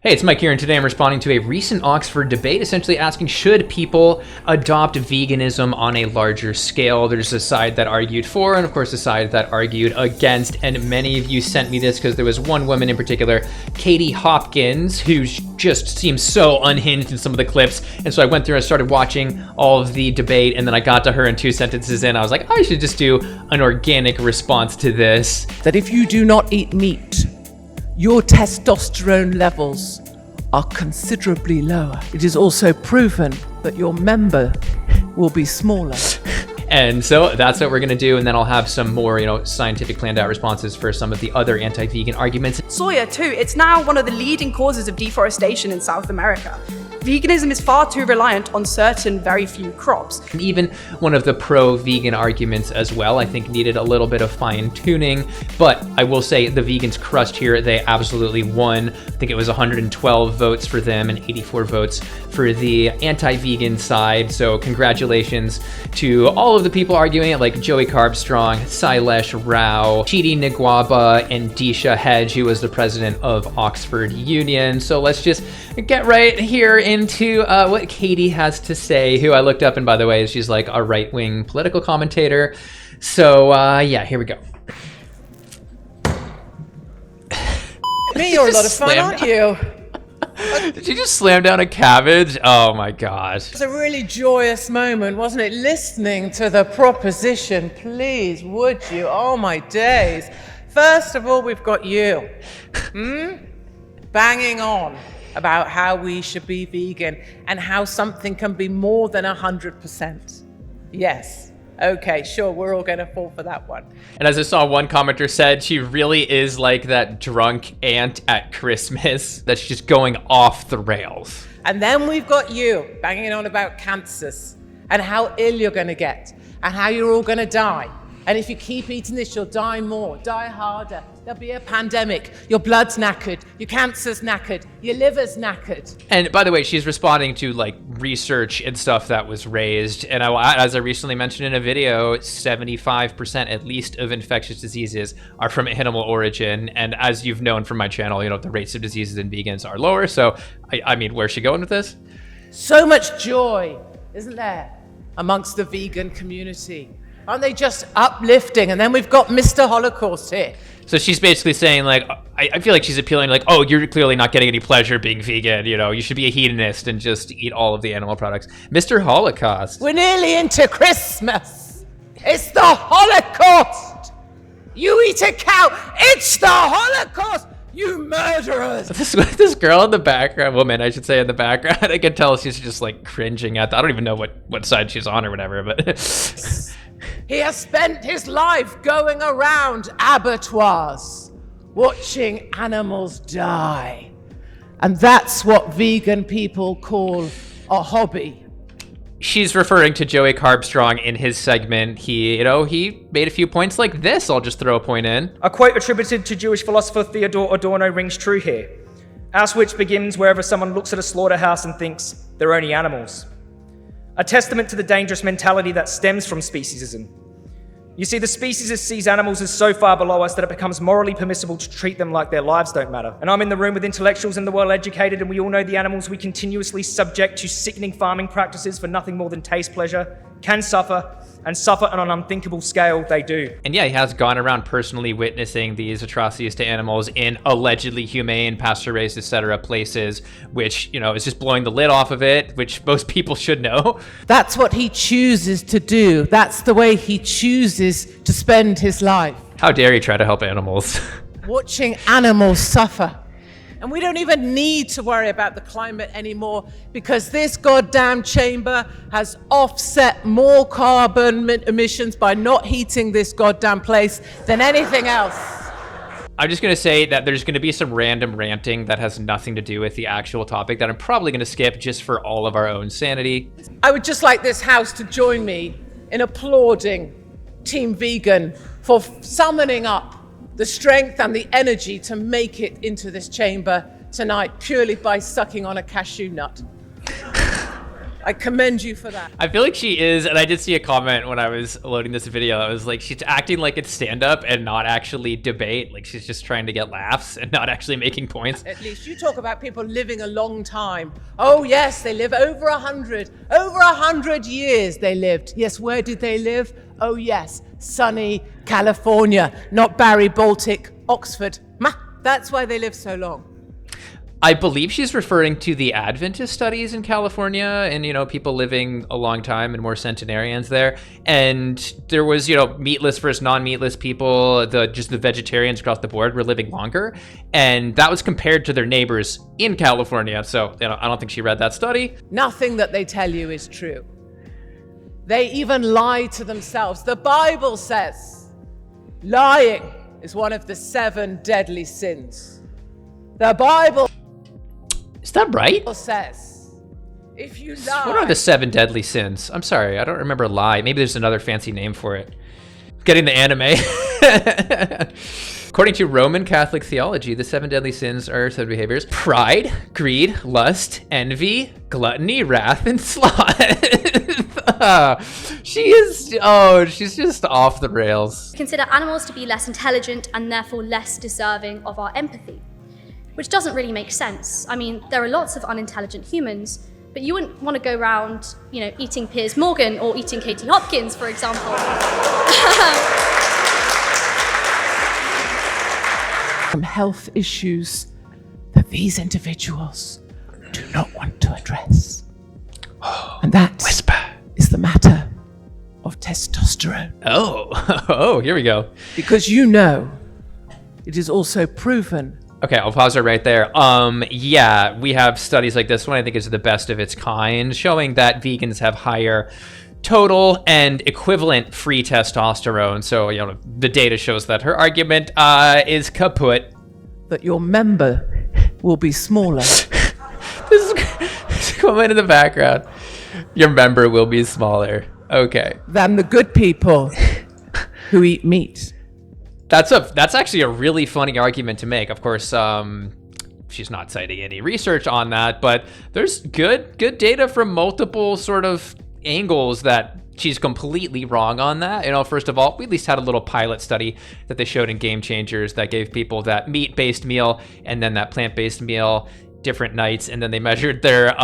Hey, it's Mike here, and today I'm responding to a recent Oxford debate, essentially asking, should people adopt veganism on a larger scale? There's a side that argued for, and of course a side that argued against, and many of you sent me this because there was one woman in particular, Katie Hopkins, who just seems so unhinged in some of the clips, and so I went through and started watching all of the debate, and then I got to her, and 2 sentences in, I was like, I should just do an organic response to this. That if you do not eat meat, your testosterone levels are considerably lower. It is also proven that your member will be smaller. And so that's what we're gonna do, and then I'll have some more, scientific planned out responses for some of the other anti-vegan arguments. Soya too, it's now one of the leading causes of deforestation in South America. Veganism is far too reliant on certain very few crops. And even one of the pro-vegan arguments as well, I think needed a little bit of fine-tuning, but I will say the vegans crushed here. They absolutely won. I think it was 112 votes for them and 84 votes for the anti-vegan side. So congratulations to all of the people arguing it, like Joey Carbstrong, Sailesh Rao, Chidi Ngwaba, and Disha Hedge, who was the president of Oxford Union. So let's just get right here into what Katie has to say, who I looked up, and by the way, she's like a right-wing political commentator. So yeah, here we go. Me, you're a lot of fun, aren't you? Did you just slam down a cabbage? Oh my gosh. It was a really joyous moment, wasn't it? Listening to the proposition, please, would you? Oh my days. First of all, we've got you, banging on about how we should be vegan and how something can be more than 100%. Yes. Okay, sure, we're all gonna fall for that one. And as I saw one commenter said, she really is like that drunk aunt at Christmas that's just going off the rails. And then we've got you banging on about cancers and how ill you're gonna get and how you're all gonna die. And if you keep eating this, you'll die more, die harder. There'll be a pandemic. Your blood's knackered. Your cancer's knackered. Your liver's knackered. And by the way, she's responding to like research and stuff that was raised. And as I recently mentioned in a video, 75% at least of infectious diseases are from animal origin. And as you've known from my channel, the rates of diseases in vegans are lower. So, I mean, where's she going with this? So much joy, isn't there, amongst the vegan community? Aren't they just uplifting? And then we've got Mr. Holocaust here. So she's basically saying, like, I feel like she's appealing, like, oh, you're clearly not getting any pleasure being vegan. You should be a hedonist and just eat all of the animal products. Mr. Holocaust. We're nearly into Christmas. It's the Holocaust. You eat a cow. It's the Holocaust. You murderers! This girl in the background, woman, I should say, in the background, I can tell she's just like cringing at I don't even know what side she's on or whatever, but. He has spent his life going around abattoirs, watching animals die. And that's what vegan people call a hobby. She's referring to Joey Carbstrong in his segment. He made a few points like this. I'll just throw a point in. A quote attributed to Jewish philosopher Theodore Adorno rings true here. Auschwitz begins wherever someone looks at a slaughterhouse and thinks they're only animals. A testament to the dangerous mentality that stems from speciesism. You see, the species sees animals as so far below us that it becomes morally permissible to treat them like their lives don't matter. And I'm in the room with intellectuals and the well-educated, and we all know the animals we continuously subject to sickening farming practices for nothing more than taste pleasure can suffer, and suffer on an unthinkable scale they do. And yeah, he has gone around personally witnessing these atrocities to animals in allegedly humane, pasture-raised, etc. places, which, is just blowing the lid off of it, which most people should know. That's what he chooses to do. That's the way he chooses to spend his life. How dare you try to help animals? Watching animals suffer. And we don't even need to worry about the climate anymore because this goddamn chamber has offset more carbon emissions by not heating this goddamn place than anything else. I'm just going to say that there's going to be some random ranting that has nothing to do with the actual topic that I'm probably going to skip just for all of our own sanity. I would just like this house to join me in applauding Team Vegan for summoning up the strength and the energy to make it into this chamber tonight purely by sucking on a cashew nut. I commend you for that. I feel like she is, and I did see a comment when I was loading this video. I was like, she's acting like it's stand-up and not actually debate. Like she's just trying to get laughs and not actually making points. At least you talk about people living a long time. Oh yes, they live over 100. Over 100 years they lived. Yes, where did they live? Oh yes, sunny California, not Barry, Baltic, Oxford. That's why they live so long. I believe she's referring to the Adventist studies in California and, people living a long time and more centenarians there. And there was, meatless versus non-meatless people, just the vegetarians across the board were living longer. And that was compared to their neighbors in California. So, I don't think she read that study. Nothing that they tell you is true. They even lie to themselves. The Bible says lying is one of the 7 deadly sins. The Bible Is that right? says if you lie. What are the 7 deadly sins? I'm sorry, I don't remember lie. Maybe there's another fancy name for it. Getting the anime. According to Roman Catholic theology, the 7 deadly sins are 7 behaviors: pride, greed, lust, envy, gluttony, wrath, and sloth. She's just off the rails. Consider animals to be less intelligent and therefore less deserving of our empathy, which doesn't really make sense. I mean, there are lots of unintelligent humans, but you wouldn't want to go around, eating Piers Morgan or eating Katie Hopkins, for example. Some health issues that these individuals do not want to address. And that is the matter of testosterone. Oh, here we go. Because it is also proven. Okay, I'll pause it right there. Yeah, we have studies like this one, I think is the best of its kind, showing that vegans have higher total and equivalent free testosterone. So, the data shows that her argument is kaput. That your member will be smaller. This is comment in the background. Your member will be smaller. Okay. Than the good people who eat meat. That's actually a really funny argument to make. Of course, she's not citing any research on that, but there's good data from multiple sort of angles that she's completely wrong on that. First of all, we at least had a little pilot study that they showed in Game Changers that gave people that meat-based meal and then that plant-based meal different nights, and then they measured their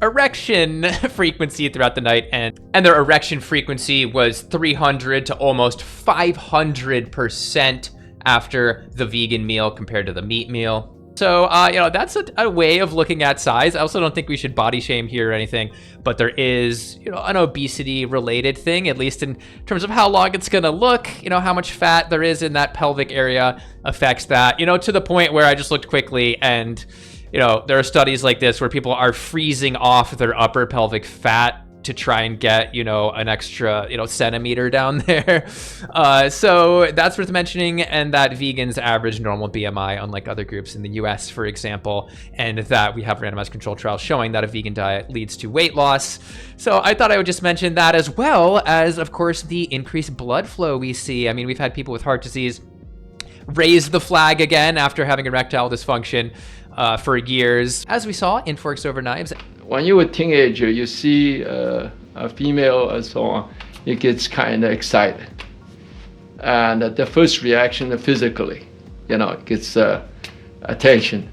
erection frequency throughout the night, and their erection frequency was 300 to almost 500% after the vegan meal compared to the meat meal. So, that's a way of looking at size. I also don't think we should body shame here or anything, but there is, an obesity related thing, at least in terms of how long it's gonna look, how much fat there is in that pelvic area affects that, to the point where I just looked quickly and, there are studies like this where people are freezing off their upper pelvic fat to try and get, an extra, centimeter down there. So that's worth mentioning, and that vegans average normal BMI, unlike other groups in the US, for example, and that we have randomized controlled trials showing that a vegan diet leads to weight loss. So I thought I would just mention that, as well as, of course, the increased blood flow we see. I mean, we've had people with heart disease raise the flag again after having erectile dysfunction for years, as we saw in Forks Over Knives. When you're a teenager, you see a female and so on, it gets kind of excited. And the first reaction physically, it gets attention,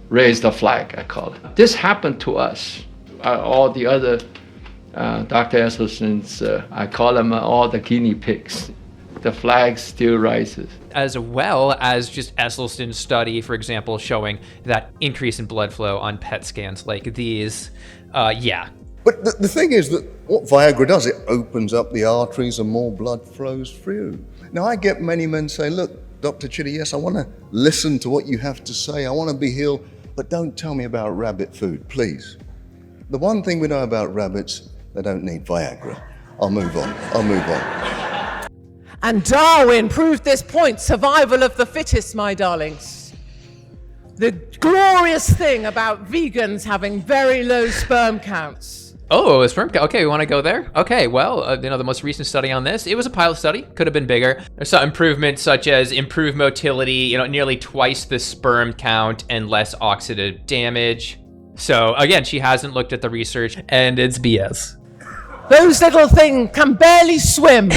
raise the flag, I call it. This happened to us. All the other Dr. Esselstyn's, I call them all the guinea pigs. The flag still rises. As well as just Esselstyn's study, for example, showing that increase in blood flow on PET scans like these. Yeah. But the thing is that what Viagra does, it opens up the arteries and more blood flows through. Now, I get many men say, look, Dr. Chitty, yes, I want to listen to what you have to say. I want to be healed, but don't tell me about rabbit food, please. The one thing we know about rabbits, they don't need Viagra. I'll move on. And Darwin proved this point, survival of the fittest, my darlings. The glorious thing about vegans having very low sperm counts. Oh, sperm count. Okay, we want to go there? Okay, well, the most recent study on this, it was a pilot study, could have been bigger. There's some improvements such as improved motility, nearly twice the sperm count and less oxidative damage. So again, she hasn't looked at the research, and it's BS. Those little things can barely swim.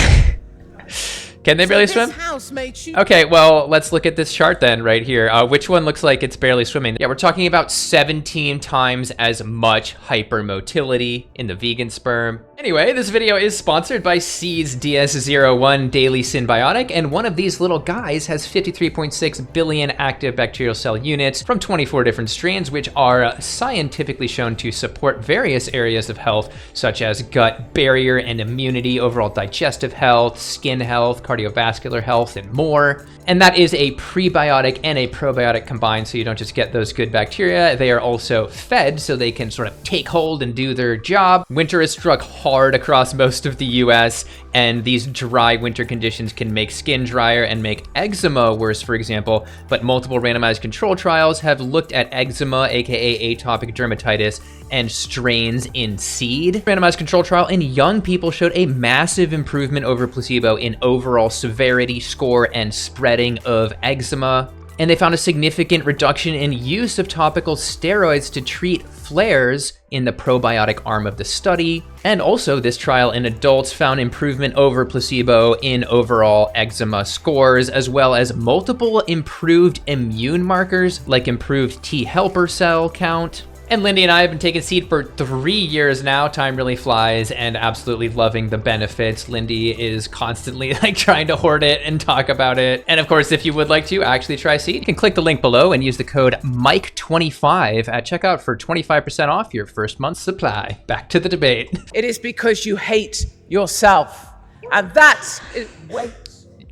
Can they barely swim? This house made you. Okay, well, let's look at this chart then right here. Which one looks like it's barely swimming? Yeah, we're talking about 17 times as much hypermotility in the vegan sperm. Anyway, this video is sponsored by Seed's DS01 Daily Symbiotic, and one of these little guys has 53.6 billion active bacterial cell units from 24 different strains, which are scientifically shown to support various areas of health, such as gut barrier and immunity, overall digestive health, skin health, cardiovascular health, and more. And that is a prebiotic and a probiotic combined, so you don't just get those good bacteria, they are also fed so they can sort of take hold and do their job. Winter is struck hard across most of the US, and these dry winter conditions can make skin drier and make eczema worse, for example. But multiple randomized control trials have looked at eczema, aka atopic dermatitis, and strains in seed. Randomized control trial in young people showed a massive improvement over placebo in overall severity score and spreading of eczema. And they found a significant reduction in use of topical steroids to treat flares in the probiotic arm of the study. And also, this trial in adults found improvement over placebo in overall eczema scores, as well as multiple improved immune markers like improved T helper cell count. And Lindy and I have been taking Seed for 3 years now. Time really flies, and absolutely loving the benefits. Lindy is constantly like trying to hoard it and talk about it. And of course, if you would like to actually try Seed, you can click the link below and use the code MIKE25 at checkout for 25% off your first month's supply. Back to the debate. It is because you hate yourself. And that's wait.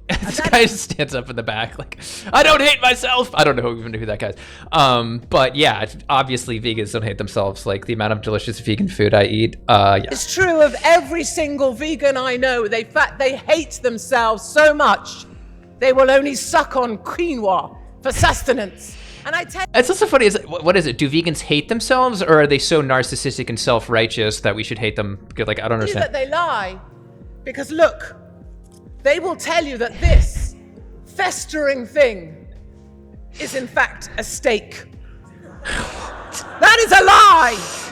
This guy just stands up in the back like, I don't hate myself. I don't know even who that guy is. But yeah, obviously vegans don't hate themselves. Like the amount of delicious vegan food I eat. Yeah. It's true of every single vegan I know. They hate themselves so much, they will only suck on quinoa for sustenance. And I tell you, it's also funny. What is it? Do vegans hate themselves, or are they so narcissistic and self-righteous that we should hate them? Like, I don't understand. that they lie. Because look, they will tell you that this festering thing is in fact a steak. That is a lie!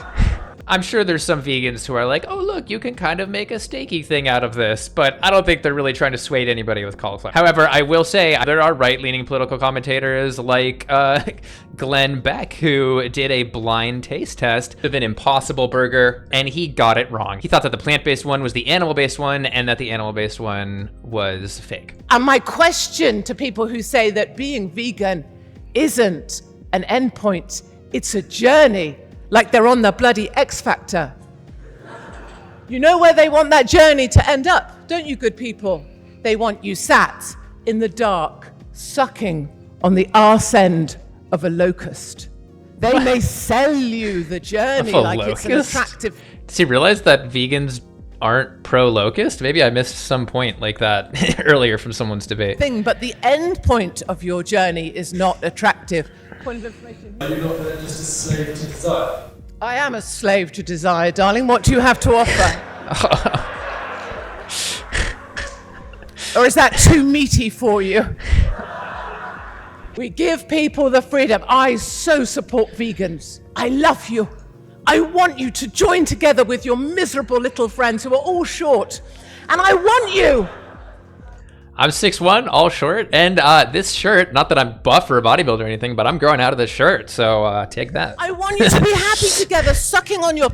I'm sure there's some vegans who are like, oh look, you can kind of make a steaky thing out of this, but I don't think they're really trying to sway anybody with cauliflower. However, I will say there are right-leaning political commentators like Glenn Beck, who did a blind taste test of an Impossible Burger, and he got it wrong. He thought that the plant-based one was the animal-based one, and that the animal-based one was fake. And my question to people who say that being vegan isn't an endpoint, it's a journey, like they're on the bloody X Factor. You know where they want that journey to end up, don't you, good people? They want you sat in the dark, sucking on the arse end of a locust. They may sell you the journey like locust? It's an attractive... Does he realize that vegans aren't pro-locust? Maybe I missed some point like that earlier from someone's debate. thing, but the end point of your journey is not attractive. Point of information. Are you not then just a slave to desire? I am a slave to desire, darling. What do you have to offer? Or is that too meaty for you? We give people the freedom. I so support vegans. I love you. I want you to join together with your miserable little friends who are all short. And I want you. I'm 6'1", all short, and this shirt, not that I'm buff or a bodybuilder or anything, but I'm growing out of this shirt, so take that. I want you to be happy together, sucking on your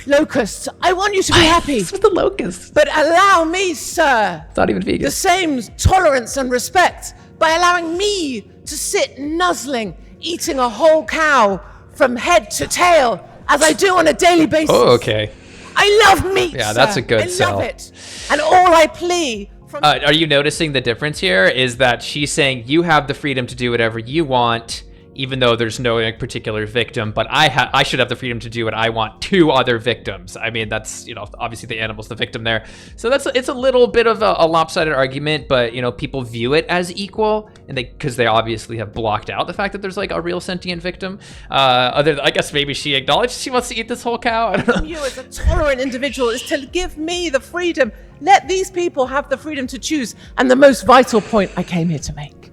locusts. I want you to be happy. What's with the locusts? But allow me, sir, It's not even vegan. the same tolerance and respect by allowing me to sit nuzzling, eating a whole cow from head to tail, as I do on a daily basis. Oh, okay. I love meat, Yeah, that's sir. a good I sell. love it. And all I plea from... Are you noticing the difference here? Is that she's saying you have the freedom to do whatever you want, even though there's no like, particular victim, but I should have the freedom to do what I want to other victims. I mean, that's, you know, obviously the animal's the victim there. So it's a little bit of a lopsided argument, but, you know, people view it as equal, and because they obviously have blocked out the fact that there's like a real sentient victim. I guess maybe she acknowledged she wants to eat this whole cow. I don't know. you as a tolerant individual is to give me the freedom. Let these people have the freedom to choose. And the most vital point I came here to make.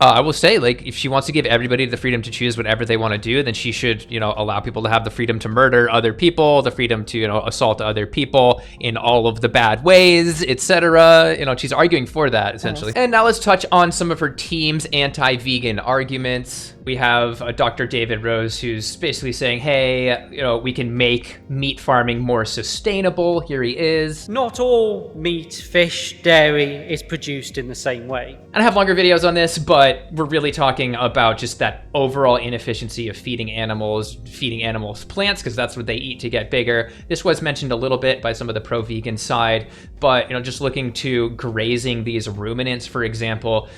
I will say, like, if she wants to give everybody the freedom to choose whatever they want to do, then she should, allow people to have the freedom to murder other people, the freedom to, assault other people in all of the bad ways, etc. She's arguing for that, essentially. And now let's touch on some of her team's anti-vegan arguments. We have Dr. David Rose, who's basically saying, hey, we can make meat farming more sustainable. Here he is. Not all meat, fish, dairy is produced in the same way. And I have longer videos on this, but we're really talking about just that overall inefficiency of feeding animals plants, because that's what they eat to get bigger. This was mentioned a little bit by some of the pro-vegan side, but just looking to grazing these ruminants, for example,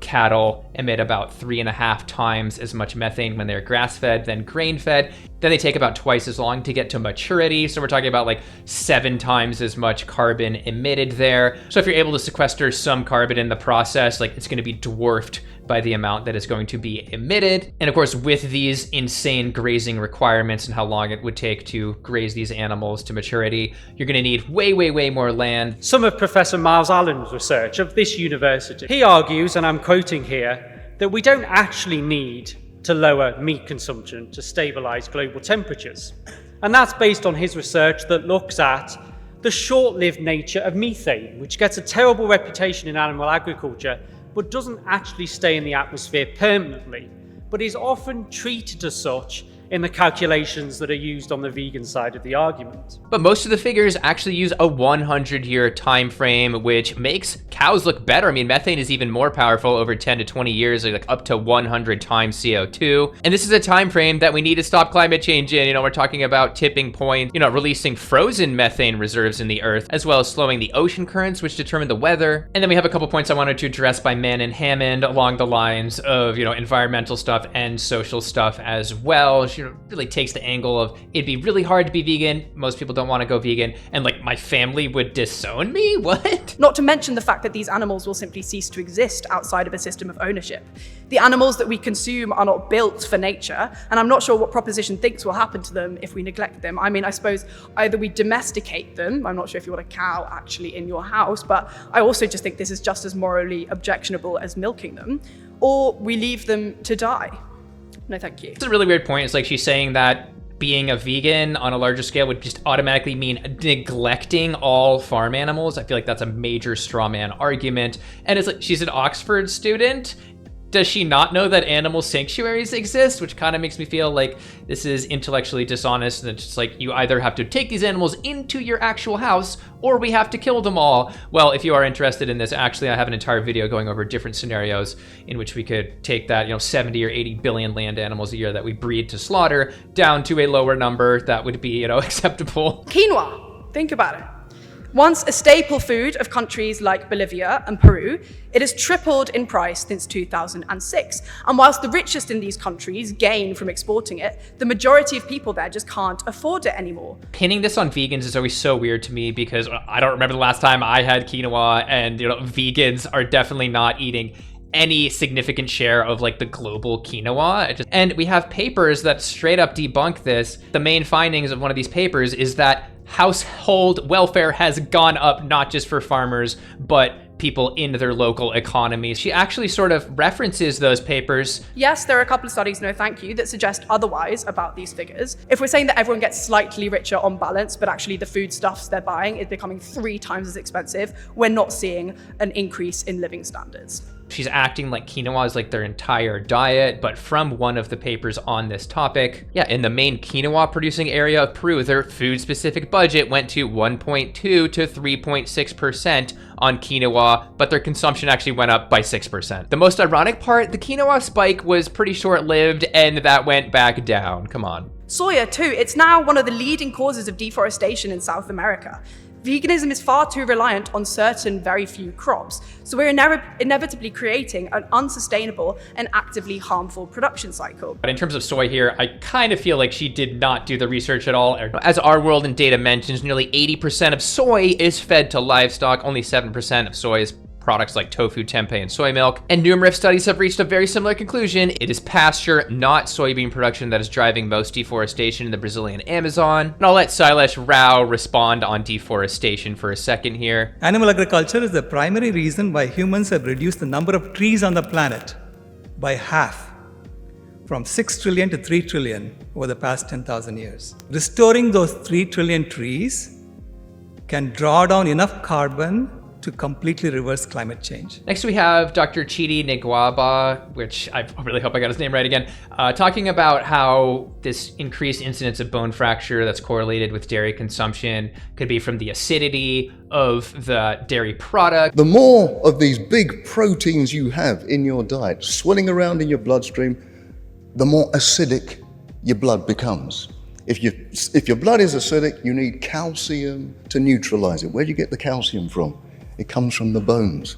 cattle emit about 3.5 times as much methane when they're grass-fed than grain-fed. Then they take about twice as long to get to maturity. So we're talking about like 7 times as much carbon emitted there. So if you're able to sequester some carbon in the process, like it's going to be dwarfed by the amount that is going to be emitted. And of course, with these insane grazing requirements and how long it would take to graze these animals to maturity, you're going to need way, way, way more land. Some of Professor Miles Allen's research of this university, he argues, and I'm quoting here, that we don't actually need to lower meat consumption to stabilize global temperatures. And that's based on his research that looks at the short-lived nature of methane, which gets a terrible reputation in animal agriculture, but doesn't actually stay in the atmosphere permanently, but is often treated as such in the calculations that are used on the vegan side of the argument. But most of the figures actually use a 100-year time frame, which makes cows look better. I mean, methane is even more powerful over 10 to 20 years, like up to 100 times CO2. And this is a time frame that we need to stop climate change in. We're talking about tipping point, releasing frozen methane reserves in the earth, as well as slowing the ocean currents, which determine the weather. And then we have a couple points I wanted to address by Mann and Hammond along the lines of, environmental stuff and social stuff as well. Really takes the angle of it'd be really hard to be vegan. Most people don't want to go vegan. And like my family would disown me? What? Not to mention the fact that these animals will simply cease to exist outside of a system of ownership. The animals that we consume are not built for nature, and I'm not sure what Proposition thinks will happen to them if we neglect them. I mean, I suppose either we domesticate them, I'm not sure if you want a cow actually in your house, but I also just think this is just as morally objectionable as milking them, or we leave them to die. No, thank you. It's a really weird point. It's like she's saying that being a vegan on a larger scale would just automatically mean neglecting all farm animals. I feel like that's a major straw man argument. And it's like she's an Oxford student. Does she not know that animal sanctuaries exist? Which kind of makes me feel like this is intellectually dishonest. And it's just like, you either have to take these animals into your actual house or we have to kill them all. Well, if you are interested in this, actually, I have an entire video going over different scenarios in which we could take that, 70 or 80 billion land animals a year that we breed to slaughter down to a lower number that would be, acceptable. Quinoa, think about it. Once a staple food of countries like Bolivia and Peru, it has tripled in price since 2006. And whilst the richest in these countries gain from exporting it, the majority of people there just can't afford it anymore. Pinning this on vegans is always so weird to me because I don't remember the last time I had quinoa, and vegans are definitely not eating any significant share of like the global quinoa. And we have papers that straight up debunk this. The main findings of one of these papers is that household welfare has gone up, not just for farmers, but people in their local economies. She actually sort of references those papers. Yes, there are a couple of studies, no thank you, that suggest otherwise about these figures. If we're saying that everyone gets slightly richer on balance, but actually the foodstuffs they're buying is becoming 3 times as expensive, we're not seeing an increase in living standards. She's acting like quinoa is like their entire diet, but from one of the papers on this topic, in the main quinoa producing area of Peru, their food specific budget went to 1.2 to 3.6% on quinoa, but their consumption actually went up by 6%. The most ironic part, the quinoa spike was pretty short-lived and that went back down. Come on. Soya too, it's now one of the leading causes of deforestation in South America. Veganism is far too reliant on certain very few crops, so we're inevitably creating an unsustainable and actively harmful production cycle. But in terms of soy here, I kind of feel like she did not do the research at all. As Our World in Data mentions, nearly 80% of soy is fed to livestock, only 7% of soy is products like tofu, tempeh, and soy milk. And numerous studies have reached a very similar conclusion. It is pasture, not soybean production, that is driving most deforestation in the Brazilian Amazon. And I'll let Sailesh Rao respond on deforestation for a second here. Animal agriculture is the primary reason why humans have reduced the number of trees on the planet by half, from 6 trillion to 3 trillion over the past 10,000 years. Restoring those 3 trillion trees can draw down enough carbon to completely reverse climate change. Next we have Dr. Chidi Ngwaba, which I really hope I got his name right again, talking about how this increased incidence of bone fracture that's correlated with dairy consumption could be from the acidity of the dairy product. The more of these big proteins you have in your diet swirling around in your bloodstream, the more acidic your blood becomes. If your blood is acidic, you need calcium to neutralize it. Where do you get the calcium from? It comes from the bones.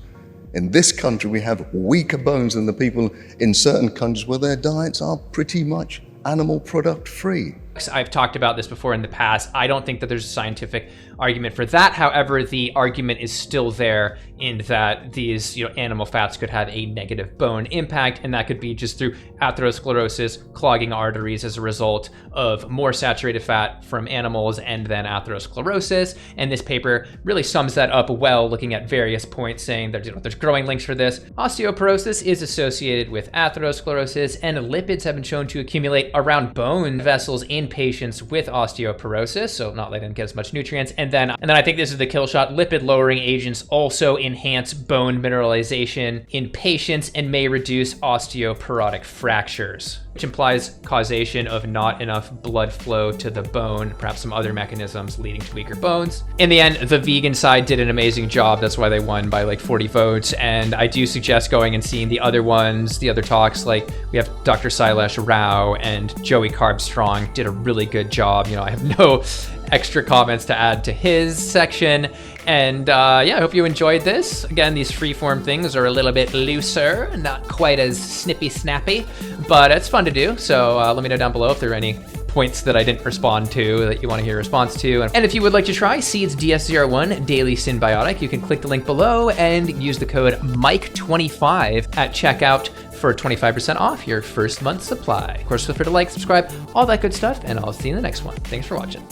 In this country, we have weaker bones than the people in certain countries where their diets are pretty much animal product free. I've talked about this before in the past. I don't think that there's a scientific argument for that. However, the argument is still there in that these animal fats could have a negative bone impact, and that could be just through atherosclerosis, clogging arteries as a result of more saturated fat from animals and then atherosclerosis. And this paper really sums that up well, looking at various points, saying that there's growing links for this. Osteoporosis is associated with atherosclerosis, and lipids have been shown to accumulate around bone vessels in patients with osteoporosis, so not letting them get as much nutrients. And then I think this is the kill shot. Lipid lowering agents also enhance bone mineralization in patients and may reduce osteoporotic fractures, which implies causation of not enough blood flow to the bone, perhaps some other mechanisms leading to weaker bones. In the end, the vegan side did an amazing job. That's why they won by like 40 votes. And I do suggest going and seeing the other ones, the other talks. Like we have Dr. Sailesh Rao and Joey Carbstrong did a really good job. I have no extra comments to add to his section. And I hope you enjoyed this. Again, these freeform things are a little bit looser, not quite as snappy, but it's fun to do. So let me know down below if there are any points that I didn't respond to that you want to hear a response to. And if you would like to try Seeds DS01 Daily Synbiotic, you can click the link below and use the code MIKE25 at checkout for 25% off your first month's supply. Of course, feel free to like, subscribe, all that good stuff, and I'll see you in the next one. Thanks for watching.